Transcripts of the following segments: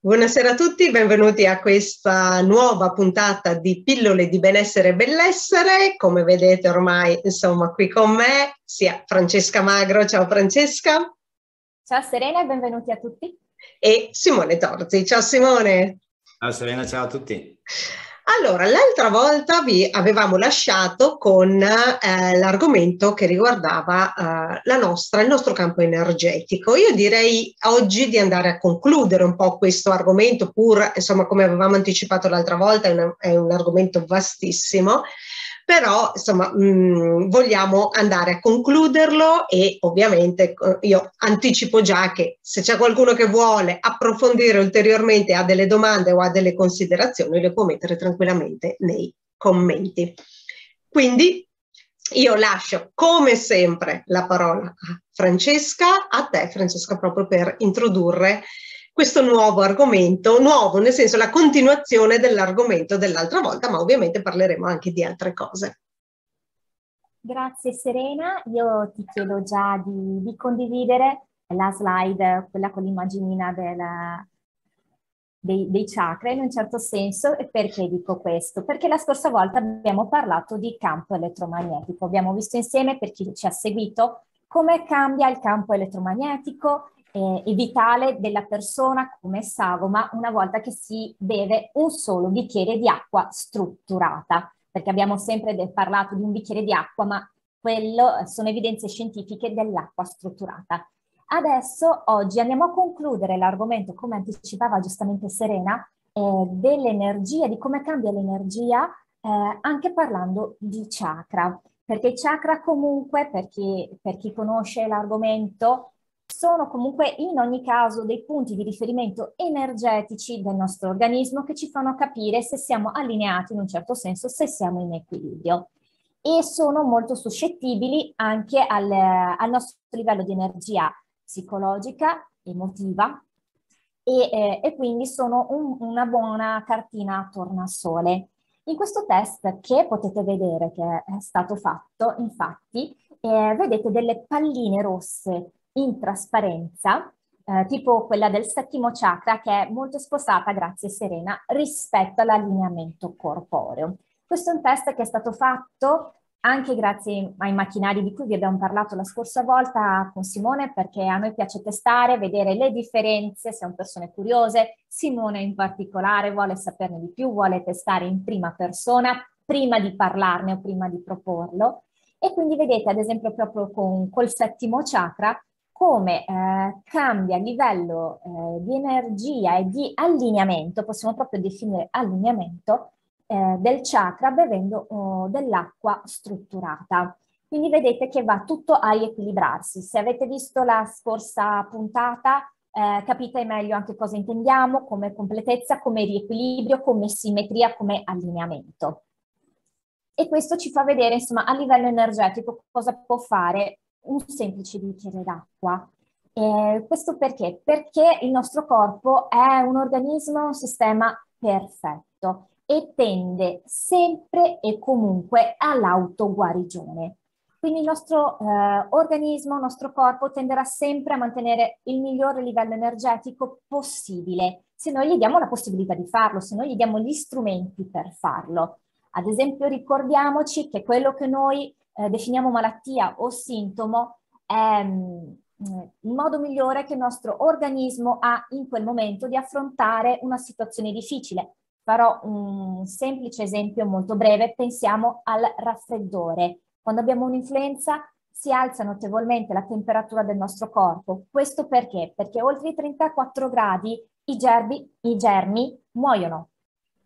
Buonasera a tutti, benvenuti a questa nuova puntata di Pillole di benessere e bellessere. Come vedete ormai, insomma, qui con me sia Francesca Magro, ciao Francesca. Ciao Serena e benvenuti a tutti. E Simone Torzi, ciao Simone. Ciao Serena, ciao a tutti. Allora, l'altra volta vi avevamo lasciato con l'argomento che riguardava il nostro campo energetico. Io direi oggi di andare a concludere un po' questo argomento, pur insomma come avevamo anticipato l'altra volta è un argomento vastissimo, però insomma vogliamo andare a concluderlo e ovviamente io anticipo già che se c'è qualcuno che vuole approfondire ulteriormente, ha delle domande o ha delle considerazioni, le può mettere tranquillamente nei commenti. Quindi io lascio come sempre la parola a Francesca, a te Francesca, proprio per introdurre questo nuovo argomento, nuovo nel senso la continuazione dell'argomento dell'altra volta, ma ovviamente parleremo anche di altre cose. Grazie Serena, io ti chiedo già di condividere la slide, quella con l'immaginina dei chakra in un certo senso. E perché dico questo? Perché la scorsa volta abbiamo parlato di campo elettromagnetico, abbiamo visto insieme, per chi ci ha seguito, come cambia il campo elettromagnetico e vitale della persona come sagoma una volta che si beve un solo bicchiere di acqua strutturata, perché abbiamo sempre parlato di un bicchiere di acqua, ma quello sono evidenze scientifiche dell'acqua strutturata. Adesso, oggi, andiamo a concludere l'argomento, come anticipava giustamente Serena, dell'energia, di come cambia l'energia, anche parlando di chakra, perché i chakra comunque, per chi conosce l'argomento, sono comunque in ogni caso dei punti di riferimento energetici del nostro organismo che ci fanno capire se siamo allineati in un certo senso, se siamo in equilibrio. E sono molto suscettibili anche al nostro livello di energia psicologica, emotiva e quindi sono una buona cartina a tornasole. In questo test che potete vedere che è stato fatto, infatti, vedete delle palline rosse in trasparenza, tipo quella del settimo chakra, che è molto spostata, grazie Serena, rispetto all'allineamento corporeo. Questo è un test che è stato fatto anche grazie ai macchinari di cui vi abbiamo parlato la scorsa volta con Simone, perché a noi piace testare, vedere le differenze, siamo persone curiose. Simone in particolare vuole saperne di più, vuole testare in prima persona, prima di parlarne o prima di proporlo. E quindi vedete, ad esempio, proprio col settimo chakra, come cambia il livello di energia e di allineamento, possiamo proprio definire allineamento, del chakra bevendo dell'acqua strutturata. Quindi vedete che va tutto a riequilibrarsi. Se avete visto la scorsa puntata, capite meglio anche cosa intendiamo come completezza, come riequilibrio, come simmetria, come allineamento. E questo ci fa vedere, insomma, a livello energetico cosa può fare un semplice bicchiere d'acqua. Questo perché? Perché il nostro corpo è un organismo, un sistema perfetto e tende sempre e comunque all'autoguarigione. Quindi il nostro organismo, il nostro corpo tenderà sempre a mantenere il migliore livello energetico possibile, se noi gli diamo la possibilità di farlo, se noi gli diamo gli strumenti per farlo. Ad esempio ricordiamoci che quello che noi definiamo malattia o sintomo è il modo migliore che il nostro organismo ha in quel momento di affrontare una situazione difficile. Farò un semplice esempio molto breve, pensiamo al raffreddore. Quando abbiamo un'influenza si alza notevolmente la temperatura del nostro corpo. Questo perché? Perché oltre i 34 gradi i germi muoiono.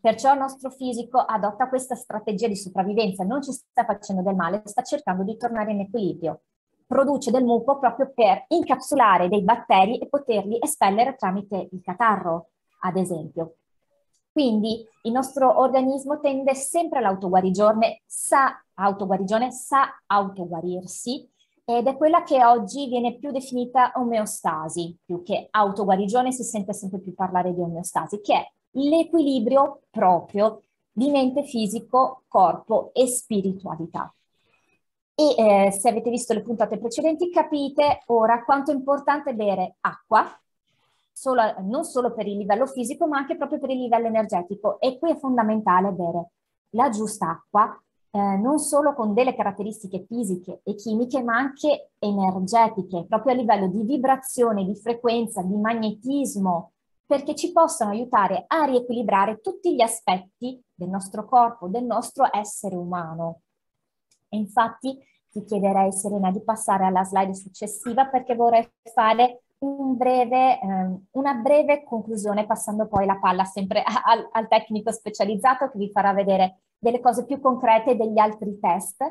Perciò il nostro fisico adotta questa strategia di sopravvivenza, non ci sta facendo del male, sta cercando di tornare in equilibrio. Produce del muco proprio per incapsulare dei batteri e poterli espellere tramite il catarro, ad esempio. Quindi il nostro organismo tende sempre all'autoguarigione, sa autoguarirsi, ed è quella che oggi viene più definita omeostasi, più che autoguarigione si sente sempre più parlare di omeostasi, che è l'equilibrio proprio di mente, fisico, corpo e spiritualità. E se avete visto le puntate precedenti capite ora quanto è importante bere acqua, non solo per il livello fisico, ma anche proprio per il livello energetico. E qui è fondamentale avere la giusta acqua, non solo con delle caratteristiche fisiche e chimiche, ma anche energetiche, proprio a livello di vibrazione, di frequenza, di magnetismo, perché ci possono aiutare a riequilibrare tutti gli aspetti del nostro corpo, del nostro essere umano. E infatti ti chiederei, Serena, di passare alla slide successiva, perché vorrei fare una breve conclusione, passando poi la palla sempre al tecnico specializzato, che vi farà vedere delle cose più concrete degli altri test.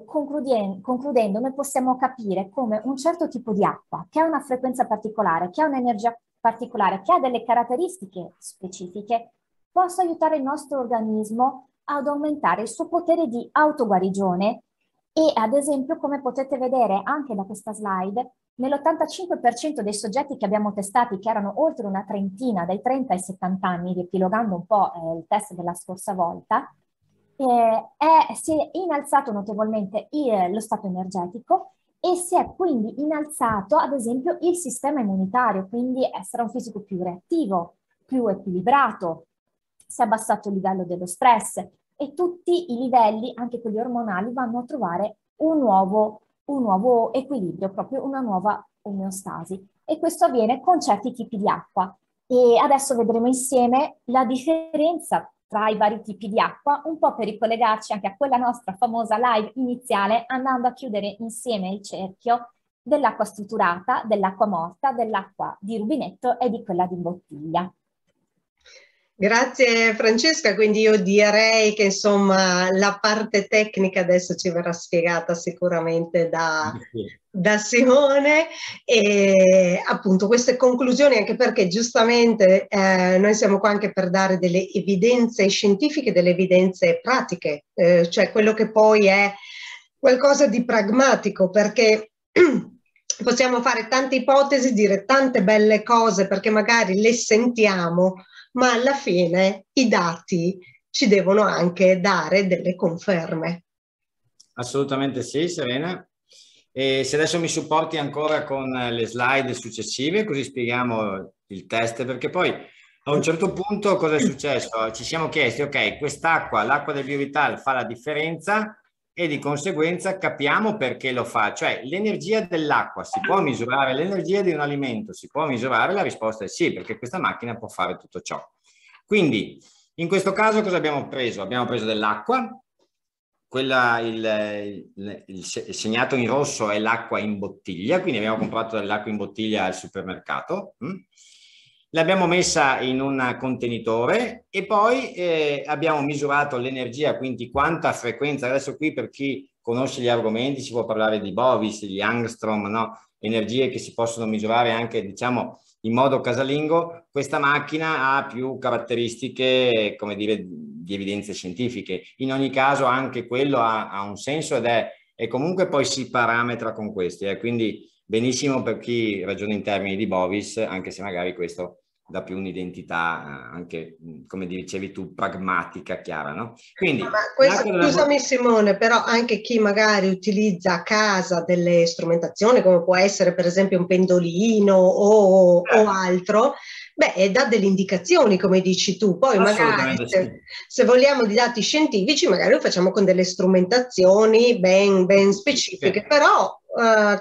Concludendo, noi possiamo capire come un certo tipo di acqua, che ha una frequenza particolare, che ha un'energia particolare, che ha delle caratteristiche specifiche, possa aiutare il nostro organismo ad aumentare il suo potere di autoguarigione. E ad esempio, come potete vedere anche da questa slide, nell'85% dei soggetti che abbiamo testati, che erano oltre una trentina, dai 30 ai 70 anni, riepilogando un po' il test della scorsa volta, si è innalzato notevolmente lo stato energetico e si è quindi innalzato, ad esempio, il sistema immunitario, quindi essere un fisico più reattivo, più equilibrato, si è abbassato il livello dello stress e tutti i livelli, anche quelli ormonali, vanno a trovare un nuovo equilibrio, proprio una nuova omeostasi. E questo avviene con certi tipi di acqua. E adesso vedremo insieme la differenza tra i vari tipi di acqua, un po' per ricollegarci anche a quella nostra famosa live iniziale, andando a chiudere insieme il cerchio dell'acqua strutturata, dell'acqua morta, dell'acqua di rubinetto e di quella di bottiglia. Grazie Francesca, quindi io direi che insomma la parte tecnica adesso ci verrà spiegata sicuramente da Simone, e appunto queste conclusioni, anche perché giustamente noi siamo qua anche per dare delle evidenze scientifiche, delle evidenze pratiche, cioè quello che poi è qualcosa di pragmatico, perché possiamo fare tante ipotesi, dire tante belle cose perché magari le sentiamo, ma alla fine i dati ci devono anche dare delle conferme. Assolutamente sì, Serena. E se adesso mi supporti ancora con le slide successive, così spieghiamo il test, perché poi a un certo punto cosa è successo? Ci siamo chiesti, ok, quest'acqua, l'acqua del Biovital fa la differenza e di conseguenza capiamo perché lo fa. Cioè l'energia dell'acqua si può misurare, l'energia di un alimento si può misurare? La risposta è sì, perché questa macchina può fare tutto ciò. Quindi in questo caso cosa abbiamo preso? Abbiamo preso dell'acqua, quella il segnato in rosso è l'acqua in bottiglia, quindi abbiamo comprato dell'acqua in bottiglia al supermercato. L'abbiamo messa in un contenitore e poi abbiamo misurato l'energia, quindi quanta frequenza. Adesso qui, per chi conosce gli argomenti, si può parlare di Bovis, di Angstrom, no? Energie che si possono misurare anche, diciamo, in modo casalingo. Questa macchina ha più caratteristiche, come dire, di evidenze scientifiche. In ogni caso anche quello ha un senso ed è comunque poi si parametra con questi. Quindi benissimo per chi ragiona in termini di Bovis, anche se magari questo dà più un'identità anche, come dicevi tu, pragmatica, chiara, no? Quindi, scusami Simone, però anche chi magari utilizza a casa delle strumentazioni, come può essere per esempio un pendolino o altro, beh, dà delle indicazioni, come dici tu. Poi magari se vogliamo di dati scientifici, magari lo facciamo con delle strumentazioni ben specifiche, però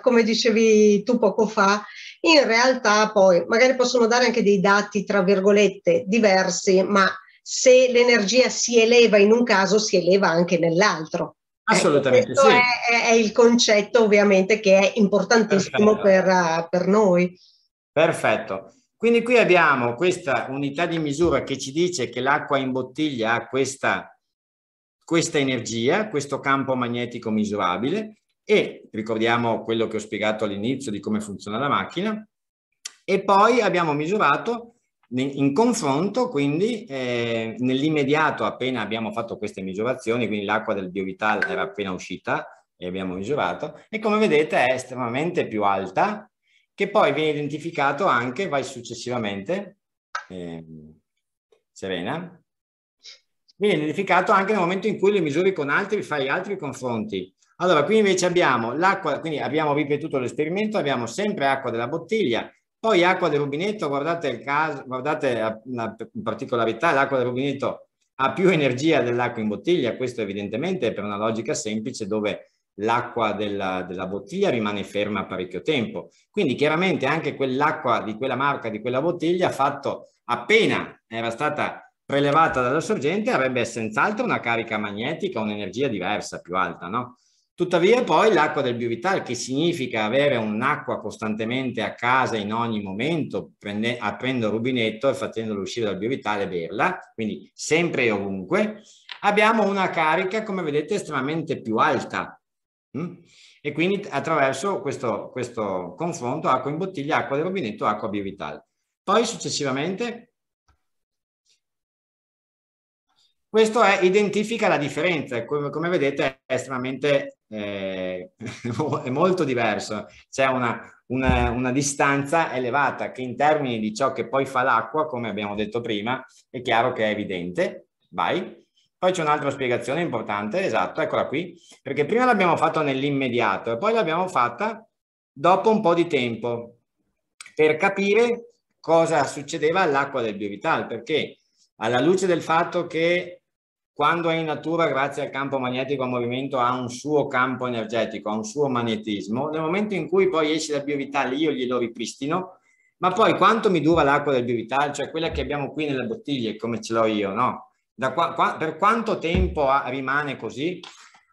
come dicevi tu poco fa, in realtà poi magari possono dare anche dei dati tra virgolette diversi, ma se l'energia si eleva in un caso si eleva anche nell'altro. Assolutamente questo sì. È il concetto ovviamente che è importantissimo per noi. Perfetto. Quindi qui abbiamo questa unità di misura che ci dice che l'acqua in bottiglia ha questa energia, questo campo magnetico misurabile. E ricordiamo quello che ho spiegato all'inizio di come funziona la macchina, e poi abbiamo misurato in confronto, quindi nell'immediato appena abbiamo fatto queste misurazioni, quindi l'acqua del Biovital era appena uscita e abbiamo misurato, e come vedete è estremamente più alta, che poi viene identificato anche, vai successivamente, Serena, viene identificato anche nel momento in cui le misuri con altri, fai altri confronti. Allora, qui invece abbiamo l'acqua, quindi abbiamo ripetuto l'esperimento, abbiamo sempre acqua della bottiglia, Poi acqua del rubinetto, guardate il caso, guardate la particolarità, l'acqua del rubinetto ha più energia dell'acqua in bottiglia, questo evidentemente è per una logica semplice dove l'acqua della bottiglia rimane ferma parecchio tempo. Quindi chiaramente anche quell'acqua di quella marca, di quella bottiglia, fatto appena era stata prelevata dalla sorgente, avrebbe senz'altro una carica magnetica, un'energia diversa, più alta, no? Tuttavia poi l'acqua del Biovital, che significa avere un'acqua costantemente a casa in ogni momento, aprendo il rubinetto e facendolo uscire dal Biovital e berla, quindi sempre e ovunque, abbiamo una carica, come vedete, estremamente più alta. E quindi attraverso questo confronto acqua in bottiglia, acqua del rubinetto, acqua Biovital. Poi successivamente questo identifica la differenza, come vedete è estremamente, è molto diverso, c'è una distanza elevata che in termini di ciò che poi fa l'acqua, come abbiamo detto prima, è chiaro che è evidente. Vai. Poi c'è un'altra spiegazione importante, esatto, eccola qui, perché prima l'abbiamo fatto nell'immediato e poi l'abbiamo fatta dopo un po' di tempo per capire cosa succedeva all'acqua del Biovital, perché alla luce del fatto che quando è in natura, grazie al campo magnetico a movimento, ha un suo campo energetico, ha un suo magnetismo, nel momento in cui poi esce dal Biovital io glielo ripristino, ma poi quanto mi dura l'acqua del Biovital, cioè quella che abbiamo qui nelle bottiglie, come ce l'ho io, no? Per quanto tempo rimane così?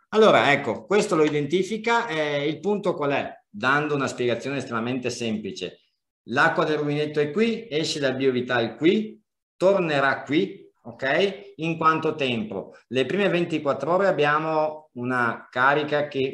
Allora, ecco, questo lo identifica, il punto qual è? Dando una spiegazione estremamente semplice. L'acqua del rubinetto è qui, esce dal Biovital qui, tornerà qui, ok? In quanto tempo? Le prime 24 ore abbiamo una carica che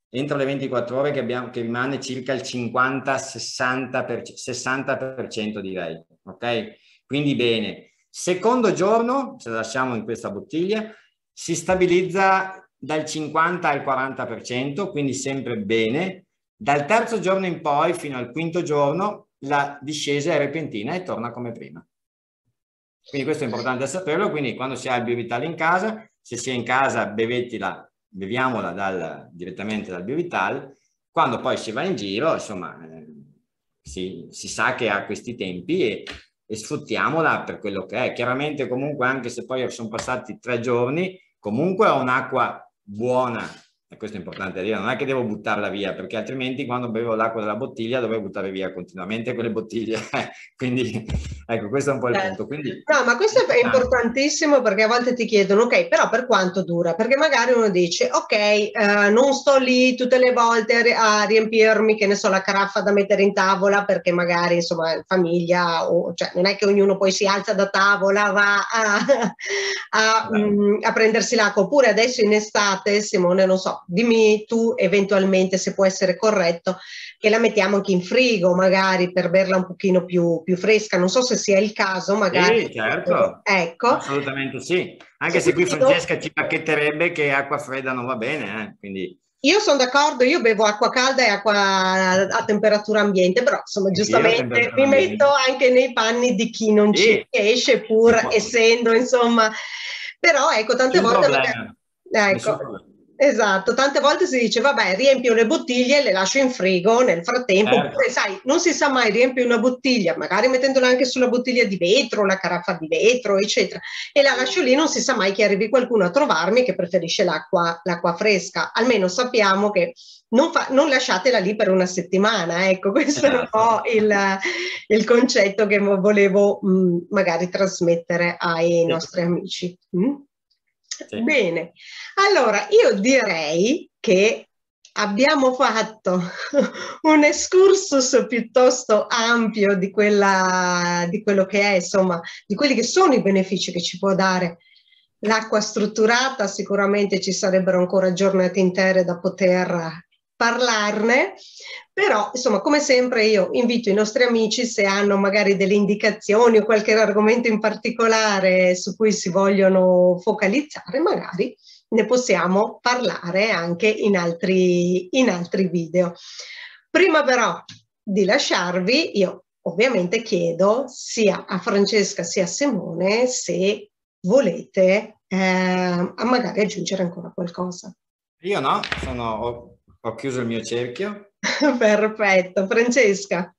entro le 24 ore che rimane circa il 50-60% direi, ok? Quindi bene. Secondo giorno, se la lasciamo in questa bottiglia, si stabilizza dal 50 al 40%, quindi sempre bene. Dal terzo giorno in poi, fino al quinto giorno, la discesa è repentina e torna come prima. Quindi questo è importante saperlo, quindi quando si ha il Biovital in casa, se si è in casa beviamola direttamente dal Biovital, quando poi si va in giro, insomma, si sa che ha questi tempi e sfruttiamola per quello che è. Chiaramente comunque anche se poi sono passati 3 giorni, comunque ho un'acqua buona, e questo è importante dire, non è che devo buttarla via, perché altrimenti quando bevo l'acqua della bottiglia dovevo buttare via continuamente quelle bottiglie. Quindi ecco, questo è un po' il punto. Quindi, no, ma questo è importantissimo perché a volte ti chiedono, ok, però per quanto dura? Perché magari uno dice, ok, non sto lì tutte le volte a riempirmi, che ne so, la caraffa da mettere in tavola perché magari, insomma, famiglia, cioè non è che ognuno poi si alza da tavola, va a prendersi l'acqua. Oppure adesso in estate, Simone, non so, dimmi tu eventualmente se può essere corretto, che la mettiamo anche in frigo magari per berla un pochino più fresca, non so se sia il caso magari. Sì, certo, ecco. Assolutamente sì, anche se qui Francesca ci bacchetterebbe che acqua fredda non va bene, quindi... Io sono d'accordo, io bevo acqua calda e acqua a temperatura ambiente, però insomma giustamente mi metto anche nei panni di chi non ci riesce, pur essendo insomma, però ecco tante volte magari, ecco, esatto, tante volte si dice vabbè riempio le bottiglie e le lascio in frigo nel frattempo, oppure sai, non si sa mai, riempio una bottiglia, magari mettendola anche sulla bottiglia di vetro, una caraffa di vetro, eccetera, e la lascio lì, non si sa mai che arrivi qualcuno a trovarmi che preferisce l'acqua fresca, almeno sappiamo che non lasciatela lì per una settimana, ecco, questo è un po' il concetto che volevo magari trasmettere ai nostri amici. Sì. Bene, allora io direi che abbiamo fatto un excursus piuttosto ampio di quello che è, insomma, di quelli che sono i benefici che ci può dare l'acqua strutturata. Sicuramente ci sarebbero ancora giornate intere da poter parlarne, però insomma come sempre io invito i nostri amici, se hanno magari delle indicazioni o qualche argomento in particolare su cui si vogliono focalizzare, magari ne possiamo parlare anche in altri video. Prima però di lasciarvi, io ovviamente chiedo sia a Francesca sia a Simone se volete magari aggiungere ancora qualcosa. Io no, ho chiuso il mio cerchio. Perfetto, Francesca.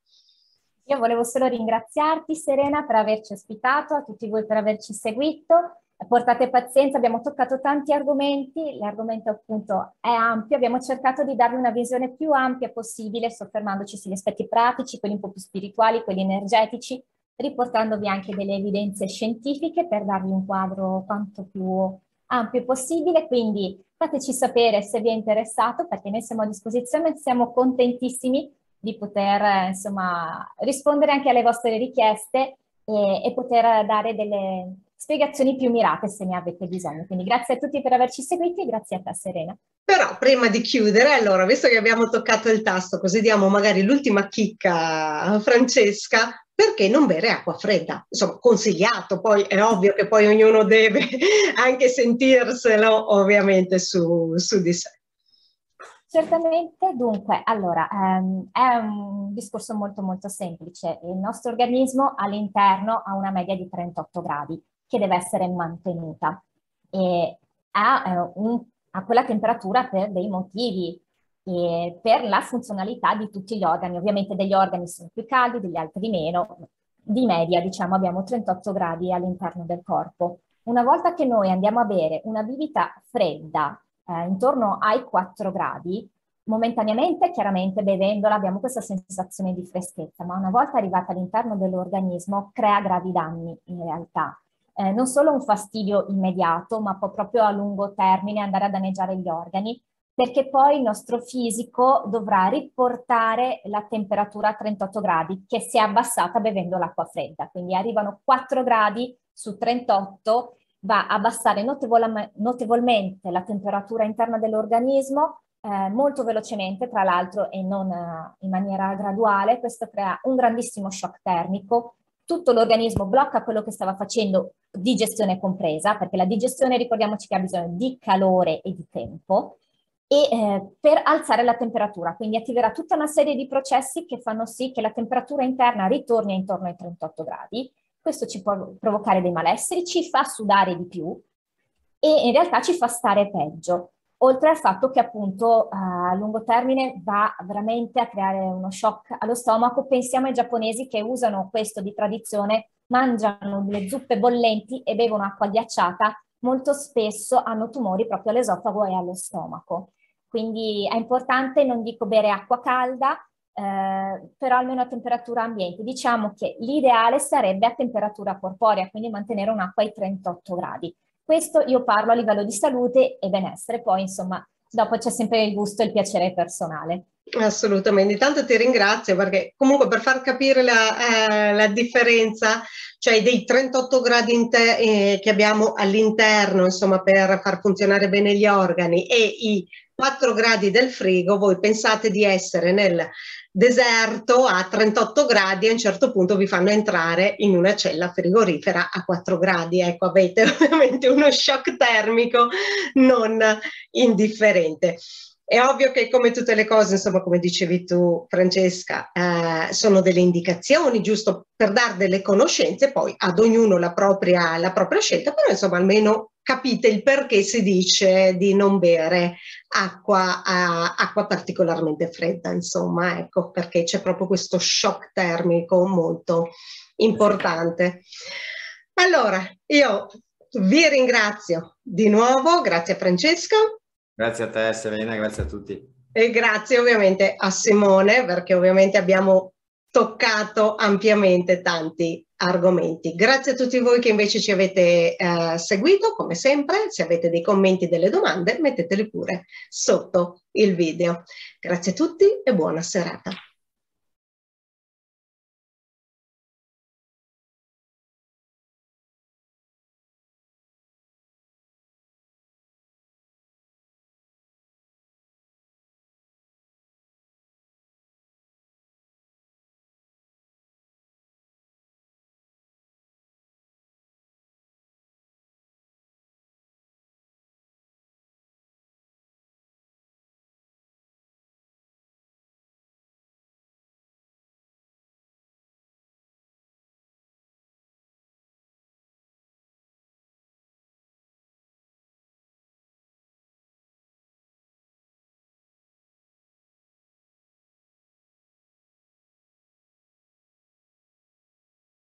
Io volevo solo ringraziarti, Serena, per averci ospitato, a tutti voi per averci seguito. Portate pazienza, abbiamo toccato tanti argomenti, l'argomento appunto è ampio, abbiamo cercato di darvi una visione più ampia possibile, soffermandoci sugli aspetti pratici, quelli un po' più spirituali, quelli energetici, riportandovi anche delle evidenze scientifiche per darvi un quadro quanto più ampio possibile, quindi fateci sapere se vi è interessato, perché noi siamo a disposizione, siamo contentissimi di poter insomma rispondere anche alle vostre richieste e poter dare delle spiegazioni più mirate se ne avete bisogno. Quindi grazie a tutti per averci seguiti e grazie a te, Serena. Però prima di chiudere, allora, visto che abbiamo toccato il tasto, così diamo magari l'ultima chicca a Francesca, perché non bere acqua fredda? Insomma, consigliato, poi è ovvio che poi ognuno deve anche sentirselo ovviamente su di sé. Certamente, dunque, allora, è un discorso molto molto semplice. Il nostro organismo all'interno ha una media di 38 gradi che deve essere mantenuta e ha quella temperatura per dei motivi, e per la funzionalità di tutti gli organi. Ovviamente degli organi sono più caldi, degli altri meno. Di media, diciamo, abbiamo 38 gradi all'interno del corpo. Una volta che noi andiamo a bere una bibita fredda, intorno ai 4 gradi, momentaneamente, chiaramente bevendola abbiamo questa sensazione di freschezza, ma una volta arrivata all'interno dell'organismo crea gravi danni in realtà. Non solo un fastidio immediato, ma può proprio a lungo termine andare a danneggiare gli organi, perché poi il nostro fisico dovrà riportare la temperatura a 38 gradi, che si è abbassata bevendo l'acqua fredda. Quindi arrivano 4 gradi su 38, va a abbassare notevolmente la temperatura interna dell'organismo, molto velocemente, tra l'altro, e non in maniera graduale. Questo crea un grandissimo shock termico. Tutto l'organismo blocca quello che stava facendo, digestione compresa, perché la digestione, ricordiamoci che ha bisogno di calore e di tempo, e per alzare la temperatura, quindi attiverà tutta una serie di processi che fanno sì che la temperatura interna ritorni intorno ai 38 gradi. Questo ci può provocare dei malesseri, ci fa sudare di più e in realtà ci fa stare peggio, oltre al fatto che appunto a lungo termine va veramente a creare uno shock allo stomaco. Pensiamo ai giapponesi che usano questo di tradizione, mangiano le zuppe bollenti e bevono acqua ghiacciata, molto spesso hanno tumori proprio all'esofago e allo stomaco. Quindi è importante, non dico bere acqua calda, però almeno a temperatura ambiente. Diciamo che l'ideale sarebbe a temperatura corporea, quindi mantenere un'acqua ai 38 gradi. Questo io parlo a livello di salute e benessere, poi insomma dopo c'è sempre il gusto e il piacere personale. Assolutamente, intanto ti ringrazio perché comunque per far capire la differenza, cioè dei 38 gradi che abbiamo all'interno, insomma, per far funzionare bene gli organi e i 4 gradi del frigo, voi pensate di essere nel deserto a 38 gradi e a un certo punto vi fanno entrare in una cella frigorifera a 4 gradi. Ecco, avete ovviamente uno shock termico non indifferente. È ovvio che come tutte le cose, insomma, come dicevi tu, Francesca, sono delle indicazioni, giusto per dare delle conoscenze, poi ad ognuno la propria scelta, però insomma almeno capite il perché si dice di non bere acqua particolarmente fredda, insomma, ecco, perché c'è proprio questo shock termico molto importante. Allora, io vi ringrazio di nuovo, grazie a Francesca. Grazie a te, Serena, grazie a tutti. E grazie ovviamente a Simone, perché ovviamente abbiamo toccato ampiamente tanti argomenti. Grazie a tutti voi che invece ci avete seguito, come sempre. Se avete dei commenti, delle domande, metteteli pure sotto il video. Grazie a tutti e buona serata.